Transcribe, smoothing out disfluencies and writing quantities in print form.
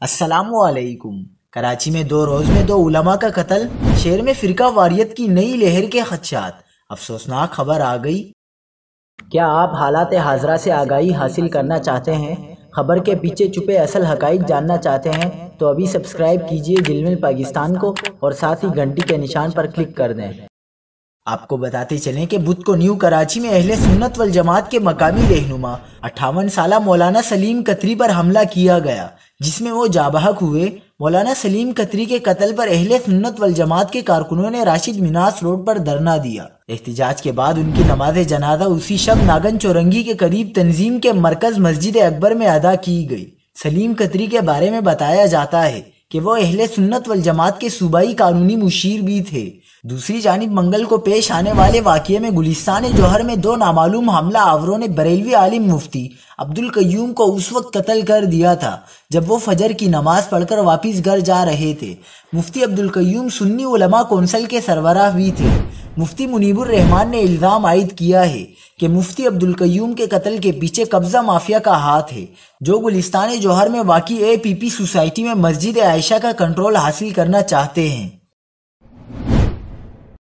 السلام علیکم۔ کراچی میں 2 روز میں 2 علماء کا قتل، شہر میں فرقہ واریت کی نئی لہر کے خدشات، افسوسناک خبر آ گئی۔ کیا آپ حالات حاضرہ سے آگاہی حاصل کرنا چاہتے ہیں؟ خبر کے پیچھے چھپے اصل حقائق جاننا چاہتے ہیں تو ابھی سبسکرائب کیجئے جلمل پاکستان کو اور ساتھ ہی گھنٹی کے نشان پر کلک کر دیں۔ آپ کو بتاتے چلیں کہ بدھ کو نیو کراچی میں اہل سنت والجماعت کے مقامی رہنما 58 سالہ مولانا سلیم قطری پر حملہ کیا گیا، جس میں وہ جاں بحق ہوئے۔ مولانا سلیم قطری کے قتل پر اہل سنت والجماعت کے کارکنوں نے راشد مناس روڈ پر دھرنا دیا۔ احتجاج کے بعد ان کی نماز جنازہ اسی شب ناگن چورنگی کے قریب تنظیم کے مرکز مسجد اکبر میں ادا کی گئی۔ سلیم قطری کے بارے میں بتایا جاتا ہے کہ وہ اہل سنت والجماعت کے صوبائی قانونی مشیر بھی تھے۔ دوسری جانب منگل کو پیش آنے والے واقعے میں گلستان جوہر میں 2 نامعلوم حملہ آوروں نے بریلوی عالم مفتی عبدالقیوم کو اس وقت قتل کر دیا تھا جب وہ فجر کی نماز پڑھ کر واپس گھر جا رہے تھے۔ مفتی عبدالقیوم سنی علماء کونسل کے سربراہ بھی تھے۔ مفتی منیب الرحمان نے الزام عائد کیا ہے کہ مفتی عبدالقیوم کے قتل کے پیچھے قبضہ مافیا کا ہاتھ ہے، جو گلستان جوہر میں واقع APP سوسائٹی میں مسجد عائشہ کا کنٹرول حاصل کرنا چاہتے ہیں۔